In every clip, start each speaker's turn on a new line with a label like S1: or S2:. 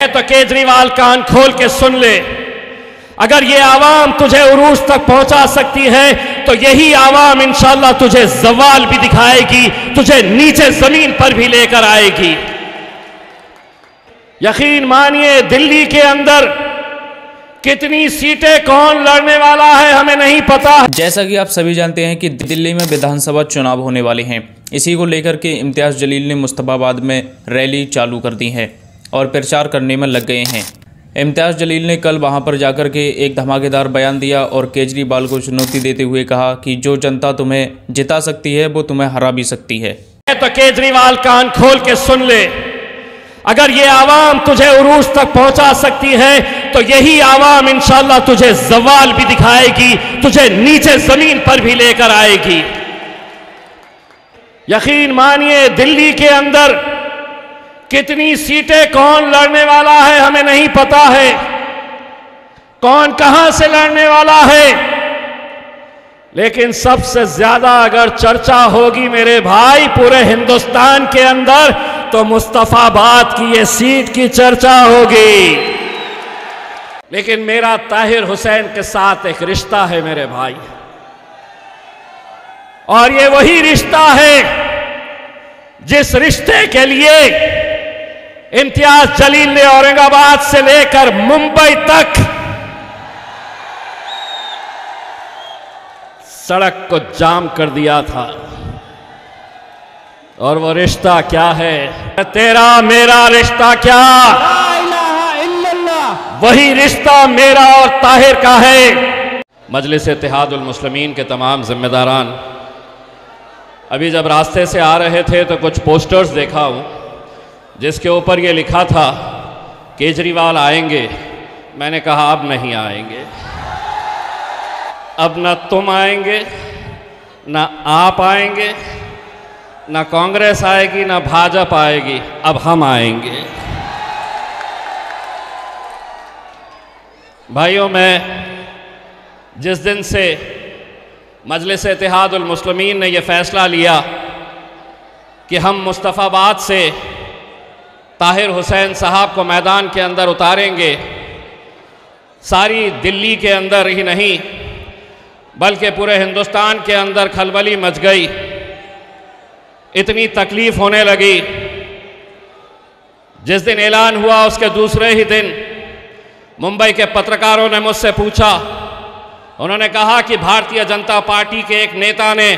S1: तो केजरीवाल कान खोल के सुन ले, अगर ये आवाम तुझे उरूज तक पहुंचा सकती है तो यही आवाम इंशाअल्लाह तुझे ज़वाल भी दिखाएगी, तुझे नीचे जमीन पर भी लेकर आएगी। यकीन मानिए दिल्ली के अंदर कितनी सीटें कौन लड़ने वाला है हमें नहीं पता।
S2: जैसा कि आप सभी जानते हैं कि दिल्ली में विधानसभा चुनाव होने वाले हैं। इसी को लेकर के इम्तियाज़ जलील ने मुस्तफाबाद में रैली चालू कर दी है और प्रचार करने में लग गए हैं। इम्तियाज़ जलील ने कल वहां पर जाकर के एक धमाकेदार बयान दिया और केजरीवाल को चुनौती देते हुए कहा कि जो जनता तुम्हें जिता सकती है वो तुम्हें हरा भी सकती है।
S1: तो केजरीवाल कान खोल के सुन ले, अगर ये आवाम तुझे उरूज तक पहुंचा सकती है तो यही आवाम इंशाअल्लाह तुझे ज़वाल भी दिखाएगी, तुझे नीचे जमीन पर भी लेकर आएगी। यकीन मानिए दिल्ली के अंदर कितनी सीटें कौन लड़ने वाला है हमें नहीं पता है, कौन कहां से लड़ने वाला है, लेकिन सबसे ज्यादा अगर चर्चा होगी मेरे भाई पूरे हिंदुस्तान के अंदर तो मुस्तफाबाद की ये सीट की चर्चा होगी। लेकिन मेरा ताहिर हुसैन के साथ एक रिश्ता है मेरे भाई, और ये वही रिश्ता है जिस रिश्ते के लिए इम्तियाज जलील ने औरंगाबाद से लेकर मुंबई तक सड़क को जाम कर दिया था। और वो रिश्ता क्या है? तेरा मेरा रिश्ता क्या? ला इलाहा इल्लल्लाह। वही रिश्ता मेरा और ताहिर का है। मजलिस इत्तेहादुल मुस्लिमीन के तमाम जिम्मेदारान अभी जब रास्ते से आ रहे थे तो कुछ पोस्टर्स देखा हूं जिसके ऊपर ये लिखा था केजरीवाल आएंगे। मैंने कहा अब नहीं आएंगे, अब न तुम आएंगे, न आप आएंगे, न कांग्रेस आएगी, न भाजपा आएगी, अब हम आएंगे। भाइयों, मैं जिस दिन से मजलिस इत्तेहादुल मुस्लिमीन ने यह फैसला लिया कि हम मुस्तफाबाद से ताहिर हुसैन साहब को मैदान के अंदर उतारेंगे, सारी दिल्ली के अंदर ही नहीं बल्कि पूरे हिंदुस्तान के अंदर खलबली मच गई, इतनी तकलीफ होने लगी। जिस दिन ऐलान हुआ उसके दूसरे ही दिन मुंबई के पत्रकारों ने मुझसे पूछा, उन्होंने कहा कि भारतीय जनता पार्टी के एक नेता ने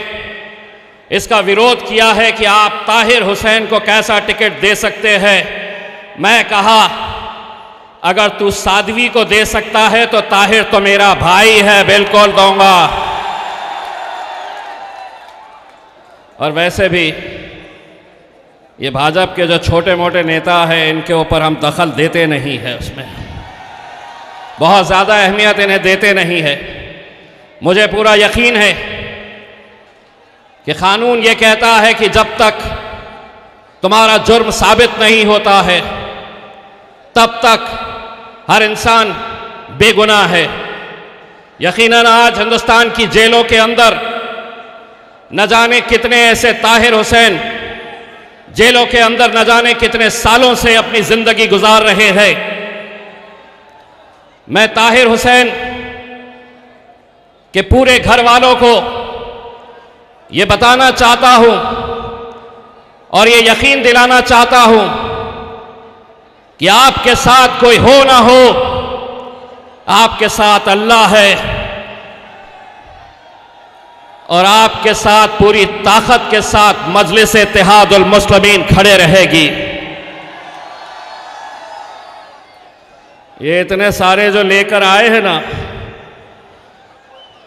S1: इसका विरोध किया है कि आप ताहिर हुसैन को कैसा टिकट दे सकते हैं। मैं कहा अगर तू साध्वी को दे सकता है तो ताहिर तो मेरा भाई है, बिल्कुल दूंगा। और वैसे भी ये भाजपा के जो छोटे मोटे नेता हैं इनके ऊपर हम दखल देते नहीं है, उसमें बहुत ज़्यादा अहमियत इन्हें देते नहीं है। मुझे पूरा यकीन है कि कानून ये कहता है कि जब तक तुम्हारा जुर्म साबित नहीं होता है तब तक हर इंसान बेगुनाह है। यकीनन आज हिंदुस्तान की जेलों के अंदर न जाने कितने ऐसे ताहिर हुसैन जेलों के अंदर न जाने कितने सालों से अपनी जिंदगी गुजार रहे हैं। मैं ताहिर हुसैन के पूरे घर वालों को ये बताना चाहता हूं और ये यकीन दिलाना चाहता हूं कि आपके साथ कोई हो ना हो, आपके साथ अल्लाह है और आपके साथ पूरी ताकत के साथ मजलिस इत्तेहादुल मुस्लिमीन खड़े रहेगी। ये इतने सारे जो लेकर आए हैं ना,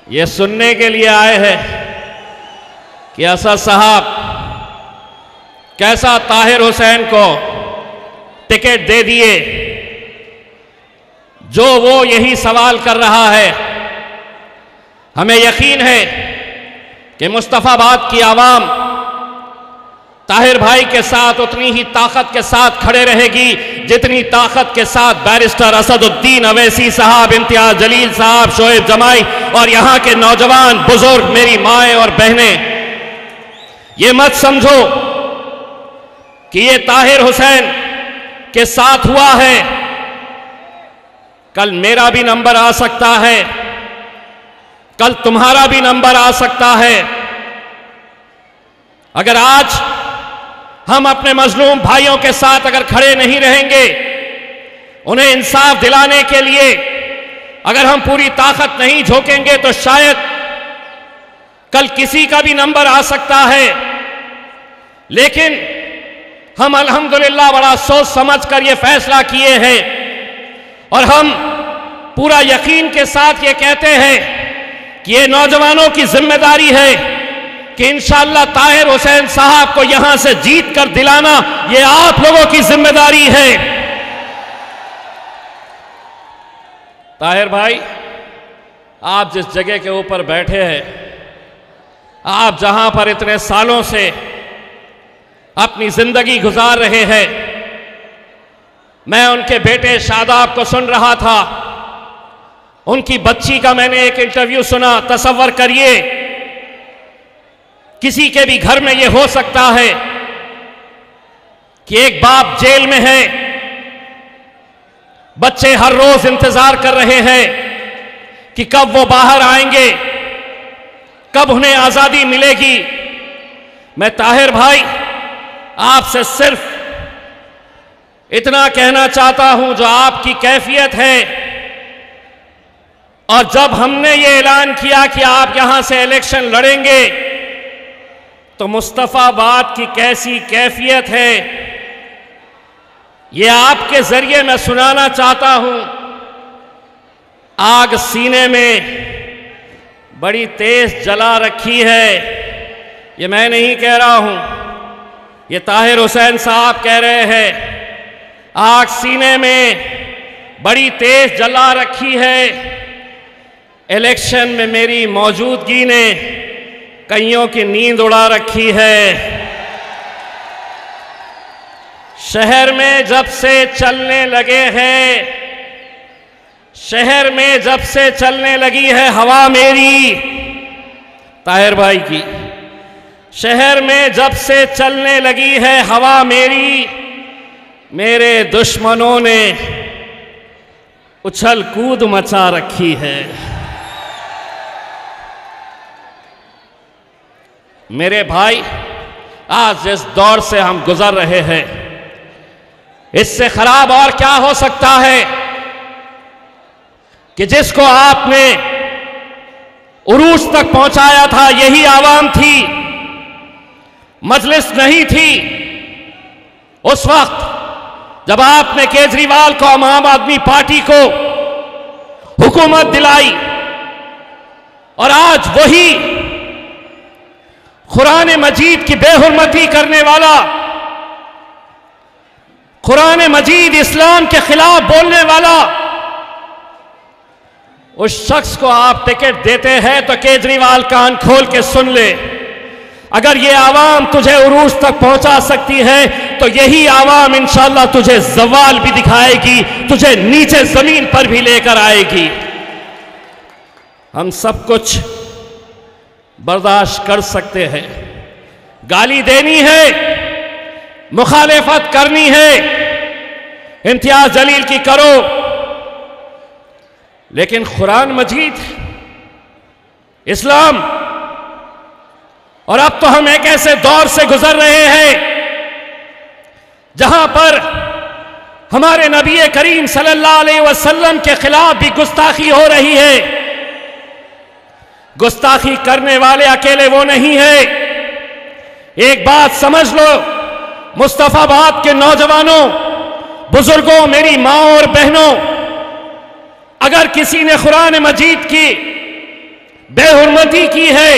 S1: ये सुनने के लिए आए हैं कि असद साहब कैसा ताहिर हुसैन को टिकट दे दिए। जो वो यही सवाल कर रहा है। हमें यकीन है कि मुस्तफाबाद की आवाम ताहिर भाई के साथ उतनी ही ताकत के साथ खड़े रहेगी जितनी ताकत के साथ बैरिस्टर असदुद्दीन अवैसी साहब, इम्तियाज जलील साहब, शोएब जमाई और यहां के नौजवान बुजुर्ग, मेरी माएँ और बहनें। ये मत समझो कि ये ताहिर हुसैन के साथ हुआ है कल मेरा भी नंबर आ सकता है, कल तुम्हारा भी नंबर आ सकता है। अगर आज हम अपने मजलूम भाइयों के साथ अगर खड़े नहीं रहेंगे, उन्हें इंसाफ दिलाने के लिए अगर हम पूरी ताकत नहीं झोंकेंगे, तो शायद कल किसी का भी नंबर आ सकता है। लेकिन हम अल्हम्दुलिल्लाह बड़ा सोच समझ कर ये फैसला किए हैं और हम पूरा यकीन के साथ ये कहते हैं कि ये नौजवानों की जिम्मेदारी है कि इंशाअल्लाह ताहिर हुसैन साहब को यहां से जीत कर दिलाना ये आप लोगों की जिम्मेदारी है। ताहिर भाई, आप जिस जगह के ऊपर बैठे हैं, आप जहां पर इतने सालों से अपनी जिंदगी गुजार रहे हैं, मैं उनके बेटे शादाब को सुन रहा था, उनकी बच्ची का मैंने एक इंटरव्यू सुना। तसव्वुर करिए, किसी के भी घर में यह हो सकता है कि एक बाप जेल में है, बच्चे हर रोज इंतजार कर रहे हैं कि कब वो बाहर आएंगे, कब उन्हें आजादी मिलेगी। मैं ताहिर भाई आपसे सिर्फ इतना कहना चाहता हूं, जो आपकी कैफियत है, और जब हमने ये ऐलान किया कि आप यहां से इलेक्शन लड़ेंगे, तो मुस्तफाबाद की कैसी कैफियत है ये आपके जरिए मैं सुनाना चाहता हूं। आग सीने में बड़ी तेज जला रखी है, ये मैं नहीं कह रहा हूं, ये ताहिर हुसैन साहब कह रहे हैं। आग सीने में बड़ी तेज जला रखी है, इलेक्शन में मेरी मौजूदगी ने कईयों की नींद उड़ा रखी है। शहर में जब से चलने लगे हैं, शहर में जब से चलने लगी है हवा मेरी, ताहिर भाई की, शहर में जब से चलने लगी है हवा मेरी, मेरे दुश्मनों ने उछल कूद मचा रखी है। मेरे भाई, आज जिस दौर से हम गुजर रहे हैं, इससे खराब और क्या हो सकता है कि जिसको आपने उरूज तक पहुंचाया था यही आवाम थी, मजलिस नहीं थी। उस वक्त जब आपने केजरीवाल को, आम आदमी पार्टी को हुकूमत दिलाई, और आज वही कुरान मजीद की बेहुरमती करने वाला, कुरान मजीद इस्लाम के खिलाफ बोलने वाला, उस शख्स को आप टिकट देते हैं तो केजरीवाल कान खोल के सुन ले। अगर ये आवाम तुझे उरूज तक पहुंचा सकती है तो यही आवाम इंशाअल्लाह तुझे जवाल भी दिखाएगी, तुझे नीचे जमीन पर भी लेकर आएगी। हम सब कुछ बर्दाश्त कर सकते हैं, गाली देनी है, मुखालिफत करनी है, इम्तियाज जलील की करो, लेकिन कुरान मजीद, इस्लाम, और अब तो हम एक ऐसे दौर से गुजर रहे हैं जहां पर हमारे नबी करीम सल्लल्लाहु अलैहि वसल्लम के खिलाफ भी गुस्ताखी हो रही है। गुस्ताखी करने वाले अकेले वो नहीं है। एक बात समझ लो, मुस्तफाबाद के नौजवानों, बुजुर्गों, मेरी माँ और बहनों, अगर किसी ने कुरान मजीद की बेहुरमती की है,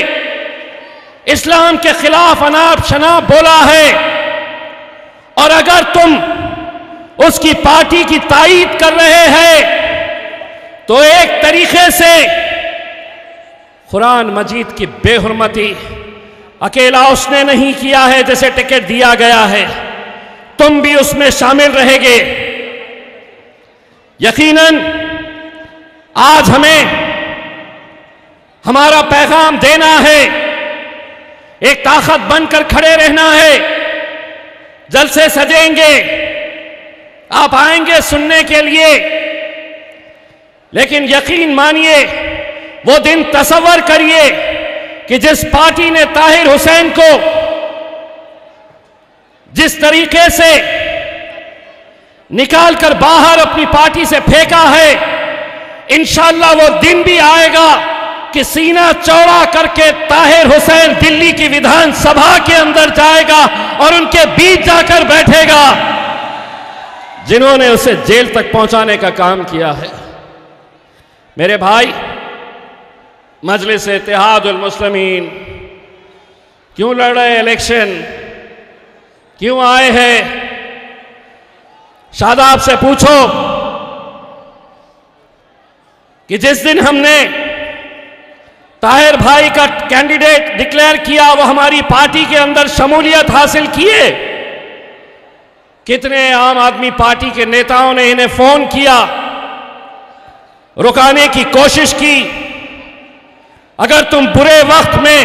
S1: इस्लाम के खिलाफ अनाप शनाप बोला है, और अगर तुम उसकी पार्टी की तायीद कर रहे हैं, तो एक तरीके से कुरान मजीद की बेहुरमती अकेला उसने नहीं किया है जैसे टिकट दिया गया है, तुम भी उसमें शामिल रहेंगे। यकीनन आज हमें हमारा पैगाम देना है, एक ताकत बनकर खड़े रहना है। जलसे सजेंगे, आप आएंगे सुनने के लिए, लेकिन यकीन मानिए, वो दिन तसव्वुर करिए कि जिस पार्टी ने ताहिर हुसैन को जिस तरीके से निकालकर बाहर अपनी पार्टी से फेंका है, इंशाअल्लाह वो दिन भी आएगा कि सीना चौड़ा करके ताहिर हुसैन दिल्ली की विधानसभा के अंदर जाएगा और उनके बीच जाकर बैठेगा जिन्होंने उसे जेल तक पहुंचाने का काम किया है। मेरे भाई, मजलिस इत्तेहादुल मुस्लिमीन क्यों लड़ रहे इलेक्शन, क्यों आए हैं? शादाब से पूछो कि जिस दिन हमने ताहिर भाई का कैंडिडेट डिक्लेयर किया, वो हमारी पार्टी के अंदर शमूलियत हासिल किए। कितने आम आदमी पार्टी के नेताओं ने इन्हें फोन किया, रुकाने की कोशिश की। अगर तुम बुरे वक्त में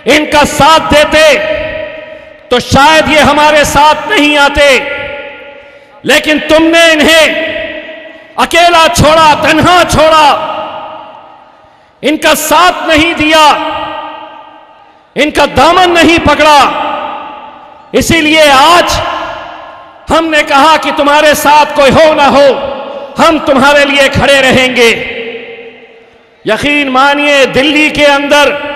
S1: इनका साथ देते तो शायद ये हमारे साथ नहीं आते, लेकिन तुमने इन्हें अकेला छोड़ा, तन्हा छोड़ा, इनका साथ नहीं दिया, इनका दामन नहीं पकड़ा। इसीलिए आज हमने कहा कि तुम्हारे साथ कोई हो ना हो, हम तुम्हारे लिए खड़े रहेंगे। यकीन मानिए, दिल्ली के अंदर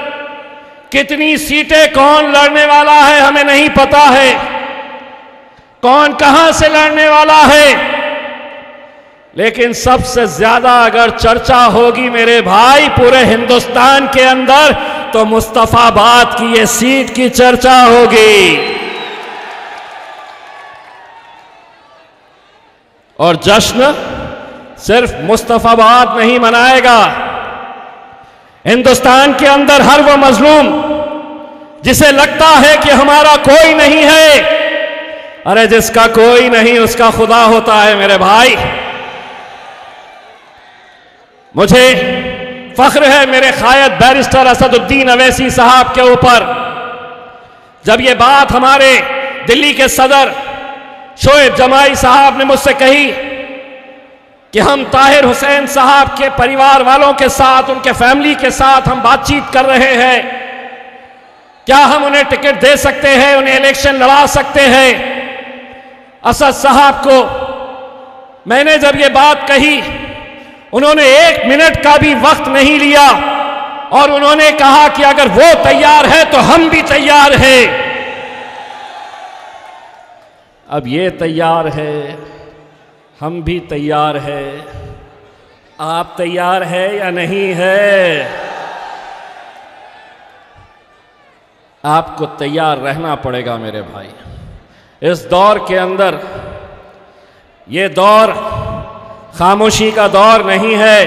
S1: कितनी सीटें कौन लड़ने वाला है हमें नहीं पता है, कौन कहां से लड़ने वाला है, लेकिन सबसे ज्यादा अगर चर्चा होगी मेरे भाई पूरे हिंदुस्तान के अंदर, तो मुस्तफाबाद की ये सीट की चर्चा होगी। और जश्न सिर्फ मुस्तफाबाद नहीं मनाएगा, हिंदुस्तान के अंदर हर वो मजलूम जिसे लगता है कि हमारा कोई नहीं है, अरे जिसका कोई नहीं उसका खुदा होता है मेरे भाई। मुझे फख्र है मेरे कायद बैरिस्टर असदुद्दीन अवैसी साहब के ऊपर। जब ये बात हमारे दिल्ली के सदर शोएब जमाई साहब ने मुझसे कही कि हम ताहिर हुसैन साहब के परिवार वालों के साथ, उनके फैमिली के साथ हम बातचीत कर रहे हैं, क्या हम उन्हें टिकट दे सकते हैं, उन्हें इलेक्शन लड़ा सकते हैं। असद साहब को मैंने जब ये बात कही, उन्होंने 1 मिनट का भी वक्त नहीं लिया और उन्होंने कहा कि अगर वो तैयार है तो हम भी तैयार हैं। अब ये तैयार है, हम भी तैयार है, आप तैयार है या नहीं है? आपको तैयार रहना पड़ेगा मेरे भाई। इस दौर के अंदर, ये दौर खामोशी का दौर नहीं है,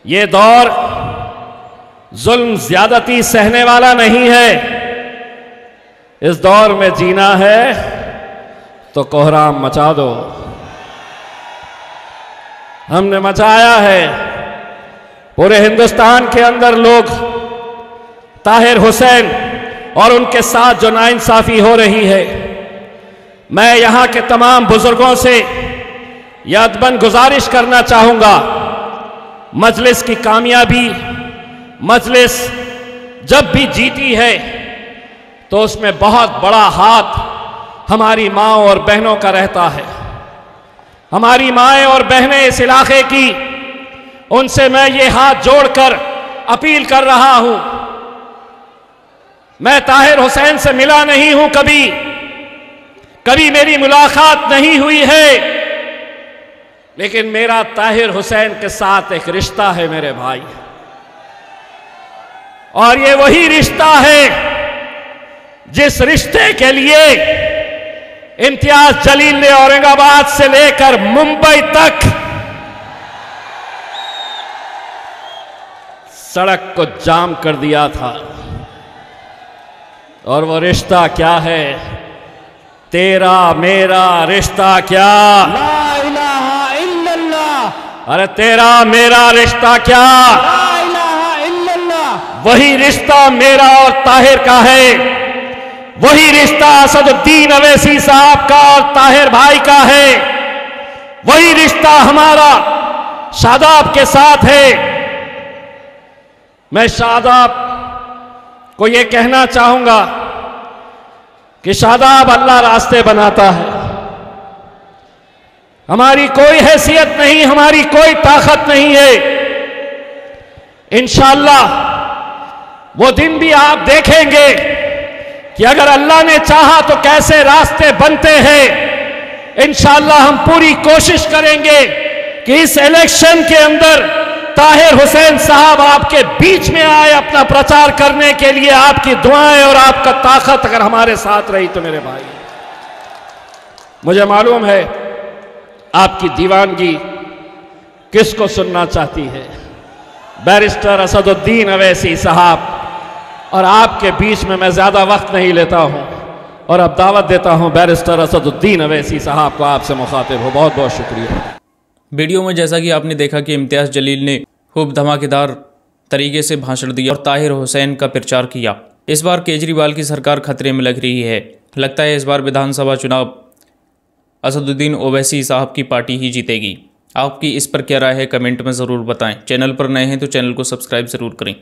S1: ये दौर जुल्म ज्यादती सहने वाला नहीं है। इस दौर में जीना है तो कोहराम मचा दो। हमने मचाया है। पूरे हिंदुस्तान के अंदर लोग ताहिर हुसैन और उनके साथ जो नाइंसाफी हो रही है, मैं यहां के तमाम बुजुर्गों से यह अदबन गुजारिश करना चाहूंगा, मजलिस की कामयाबी, मजलिस जब भी जीती है तो उसमें बहुत बड़ा हाथ हमारी माँ और बहनों का रहता है। हमारी माएँ और बहनें इस इलाके की, उनसे मैं ये हाथ जोड़कर अपील कर रहा हूं। मैं ताहिर हुसैन से मिला नहीं हूं, कभी मेरी मुलाकात नहीं हुई है, लेकिन मेरा ताहिर हुसैन के साथ एक रिश्ता है मेरे भाई, और ये वही रिश्ता है जिस रिश्ते के लिए इम्तियाज जलील ने औरंगाबाद से लेकर मुंबई तक सड़क को जाम कर दिया था। और वो रिश्ता क्या है? तेरा मेरा रिश्ता क्या?
S3: ला इलाहा इल्लल्लाह।
S1: अरे तेरा मेरा रिश्ता क्या?
S3: ला इलाहा इल्लल्लाह।
S1: वही रिश्ता मेरा और ताहिर का है, वही रिश्ता असदुद्दीन अवैसी साहब का और ताहिर भाई का है, वही रिश्ता हमारा शादाब के साथ है। मैं शादाब को यह कहना चाहूंगा कि शादाब अल्लाह रास्ते बनाता है। हमारी कोई हैसियत नहीं, हमारी कोई ताकत नहीं है। इंशाअल्लाह वो दिन भी आप देखेंगे कि अगर अल्लाह ने चाहा तो कैसे रास्ते बनते हैं। इंशाअल्लाह हम पूरी कोशिश करेंगे कि इस इलेक्शन के अंदर ताहिर हुसैन साहब आपके बीच में आए अपना प्रचार करने के लिए। आपकी दुआएं और आपका ताकत अगर हमारे साथ रही तो मेरे भाई, मुझे मालूम है आपकी दीवानगी किसको सुनना चाहती है। बैरिस्टर असदुद्दीन अवैसी साहब, और आपके बीच में मैं ज़्यादा वक्त नहीं लेता हूं और अब दावत देता हूं बैरिस्टर असदुद्दीन अवैसी साहब को आपसे मुखातिब हो। बहुत बहुत शुक्रिया।
S2: वीडियो में जैसा कि आपने देखा कि इम्तियाज़ जलील ने खूब धमाकेदार तरीके से भाषण दिया और ताहिर हुसैन का प्रचार किया। इस बार केजरीवाल की सरकार खतरे में लग रही है। लगता है इस बार विधानसभा चुनाव असदुद्दीन ओवैसी साहब की पार्टी ही जीतेगी। आपकी इस पर क्या राय है कमेंट में ज़रूर बताएं। चैनल पर नए हैं तो चैनल को सब्सक्राइब ज़रूर करें।